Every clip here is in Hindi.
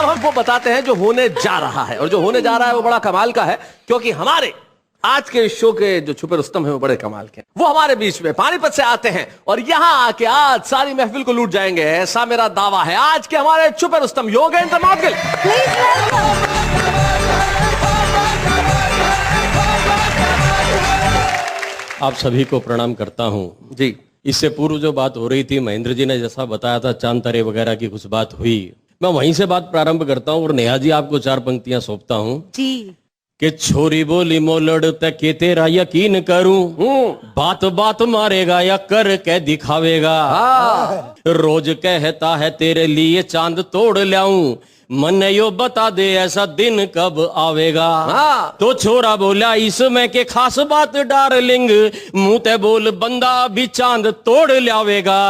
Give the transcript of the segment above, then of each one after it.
अब हम वो बताते हैं जो होने जा रहा है, और जो होने जा रहा है वो बड़ा कमाल का है, क्योंकि हमारे आज के शो के जो छुपे रुस्तम है वो बड़े कमाल के, वो हमारे बीच में पानीपत से आते हैं और यहाँ आके आज सारी महफिल को लूट जाएंगे, ऐसा मेरा दावा है। आज के हमारे छुपे रुस्तम योगेंद्र मौदगिल। आप सभी को प्रणाम करता हूँ जी। इससे पूर्व जो बात हो रही थी, महेंद्र जी ने जैसा बताया था चांद तारे वगैरह की कुछ बात हुई, मैं वहीं से बात प्रारंभ करता हूँ और नेहा जी आपको 4 पंक्तियां सौंपता हूँ जी। कि छोरी बोली मोलड़ तक के तेरा यकीन करूं, बात बात मारेगा या कर के दिखावेगा, रोज कहता है तेरे लिए चांद तोड़ लाऊं, मन यो बता दे ऐसा दिन कब आवेगा। तो छोरा बोला इसमें के खास बात डार्लिंग, मुंह ते बोल बंदा भी चांद तोड़ लावेगा,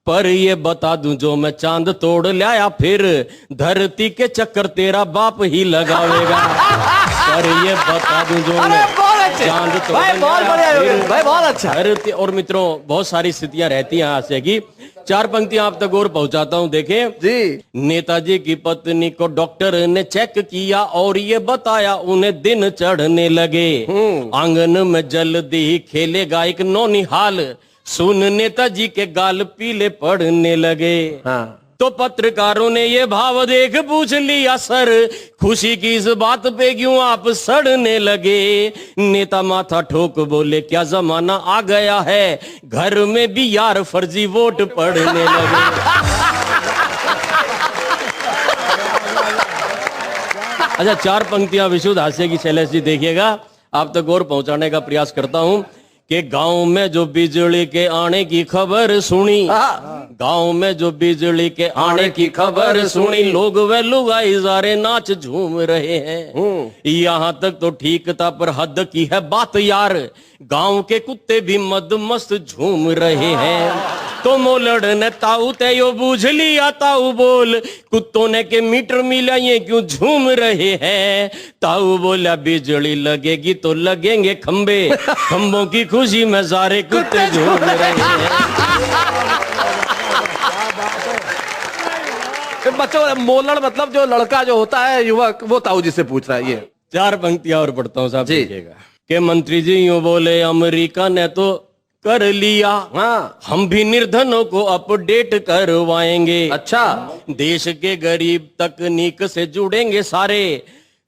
पर ये बता दूं जो मैं चांद तोड़ लाया फिर धरती के चक्कर तेरा बाप ही लगावेगा। पर ये बता दूं जो मैं चांद तोड़ लाया धरती। और मित्रों बहुत सारी स्थितियां रहती हैं हास्य की, 4 पंक्तियां आप तक और पहुंचाता हूं। देखें जी। नेताजी की पत्नी को डॉक्टर ने चेक किया और ये बताया उन्हें दिन चढ़ने लगे, आंगन में जल्दी ही खेलेगा एक नौनिहाल, सुन नेताजी के गाल पीले पड़ने लगे। तो पत्रकारों ने ये भाव देख पूछ लिया सर, खुशी की इस बात पे क्यों आप सड़ने लगे। नेता माथा ठोक बोले क्या जमाना आ गया है, घर में भी यार फर्जी वोट पड़ने लगे। अच्छा 4 पंक्तियां विशुद्ध हास्य की शैलेश जी देखिएगा, आप तक और पहुंचाने का प्रयास करता हूं कि गांव में जो बिजली के आने की खबर सुनी, गांव में जो बिजली के आने की खबर सुनी, लोग वे लुगाई सारे नाच झूम रहे हैं। यहाँ तक तो ठीक था पर हद की है बात यार, गांव के कुत्ते भी मद मस्त झूम रहे हैं। तो मोलड़ ने ताऊ तयो बूझ लिया, ताऊ बोल कुत्तों ने के मीटर मिला ये क्यों झूम रहे हैं। ताऊ बोला बिजली लगेगी तो लगेंगे खंबे, खंबों की खुशी में सारे कुत्ते झूम रहे हैं। बच्चों मोलड़ मतलब जो लड़का जो होता है युवक, वो ताऊ जी से पूछ रहा है। ये 4 पंक्तियां और पढ़ता हूँ साहब देखिएगा कि मंत्री जी यूं बोले अमेरिका ने तो कर लिया, हम भी निर्धनों को अपडेट करवाएंगे। अच्छा देश के गरीब तकनीक से जुड़ेंगे सारे,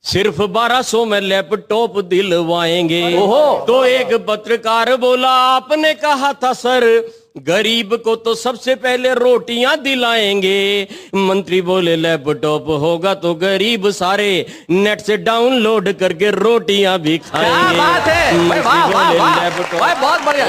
सिर्फ 1200 में लैपटॉप दिलवाएंगे। तो एक पत्रकार बोला आपने कहा था सर गरीब को तो सबसे पहले रोटियां दिलाएंगे। मंत्री बोले लैपटॉप होगा तो गरीब सारे नेट से डाउनलोड करके रोटियां भी खाएंगे। बहुत बढ़िया,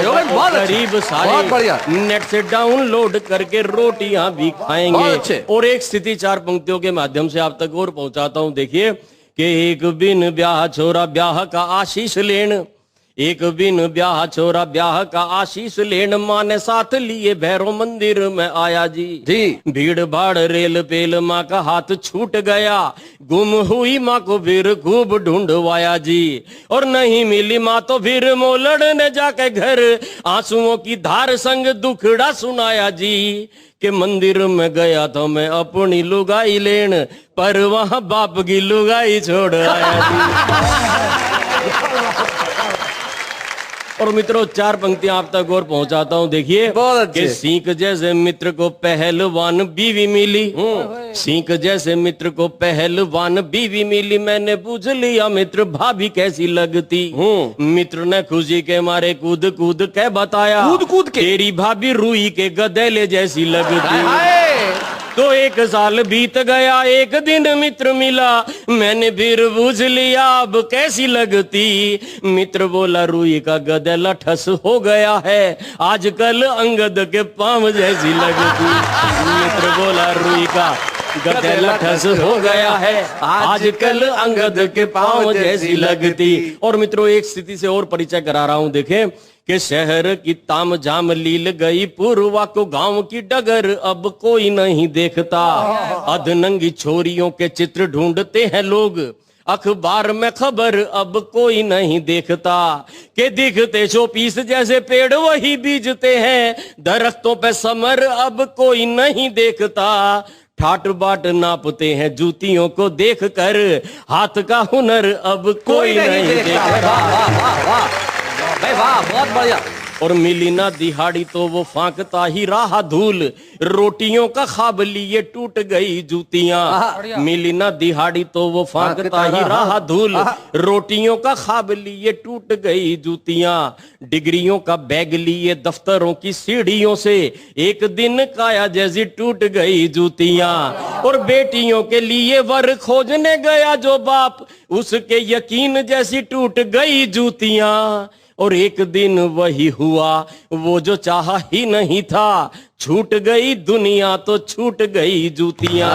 गरीब सारे नेट से डाउनलोड करके रोटियां भी खाएंगे। और एक स्थिति 4 पंक्तियों के माध्यम से आप तक और पहुंचाता हूं। देखिए कि एक बिन ब्याह छोरा ब्याह का आशीष लेन, एक बिन ब्याह छोरा ब्याह का आशीष लेन, माँ ने साथ लिए भैरव मंदिर में आया जी। भीड़ भाड़ रेल पेल माँ का हाथ छूट गया, गुम हुई माँ को फिर खूब ढूंढवाया जी। और नहीं मिली माँ तो फिर मोलड़ ने जाके घर आंसुओं की धार संग दुखड़ा सुनाया जी। कि मंदिर में गया तो मैं अपनी लुगाई लेन, पर वहां बाप की लुगाई छोड़ आया जी। और मित्रों 4 पंक्तियां आप तक और पहुंचाता हूं। देखिए कि सींक जैसे मित्र को पहलवान बीवी मिली, सींक जैसे मित्र को पहलवान बीवी मिली, मैंने पूछ लिया मित्र भाभी कैसी लगती। मित्र ने खुशी के मारे कूद कूद के बताया, कूद के तेरी भाभी रुई के गधेले जैसी लगती। तो 1 साल बीत गया, एक दिन मित्र मिला, मैंने फिर पूछ लिया अब कैसी लगती। मित्र बोला रुई का गधेला ठस हो गया है, आजकल अंगद के पांव जैसी लगती। मित्र बोला रुई का गधेला ठस हो गया है, आजकल अंगद के पांव जैसी लगती। और मित्रों एक स्थिति से और परिचय करा रहा हूं। देखें कि शहर की ताम झाम लील गई पूर्वा को, गांव की डगर अब कोई नहीं देखता। अधनंगी छोरियों के चित्र ढूंढते हैं लोग, अखबार में खबर अब कोई नहीं देखता। के दिखते शोपीस जैसे पेड़ वही बीजते हैं, दरख्तों पे समर अब कोई नहीं देखता। ठाट बाट नापते हैं जूतियों को देख कर, हाथ का हुनर अब कोई नहीं देख वाह रहा। वाह वाह वाह भाई वाह, बहुत बढ़िया। और मिली ना दिहाड़ी तो वो फांकता ही रहा धूल, रोटियों का ख्वाब लिए टूट गई जूतियां। मिली ना दिहाड़ी तो वो फांकता ही रहा धूल, रोटियों का ख्वाब लिए टूट गई जूतियां। डिग्रियों का बैग लिए दफ्तरों की सीढ़ियों से, एक दिन काया जैसी टूट गई जूतियां। और बेटियों के लिए वर खोजने गया जो बाप, उसके यकीन जैसी टूट गई जूतियां। और एक दिन वही हुआ वो जो चाहा ही नहीं था, छूट गई दुनिया तो छूट गई जूतियां।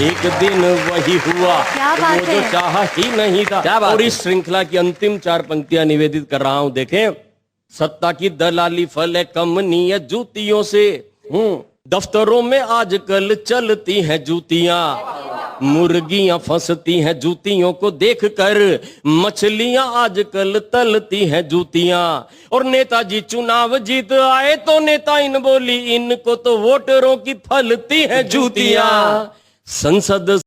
एक दिन वही हुआ क्या बात वो जो है? चाहा ही नहीं था। क्या बात और है? इस श्रृंखला की अंतिम 4 पंक्तियां निवेदित कर रहा हूं, देखें। सत्ता की दलाली फल है कमनीय जूतियों से, दफ्तरों में आजकल चलती हैं जूतियां। मुर्गियां फंसती हैं जूतियों को देखकर, मछलियां आजकल तलती हैं जूतियां। और नेताजी चुनाव जीत आए तो नेता इन बोली, इनको तो वोटरों की फलती हैं जूतियां। संसद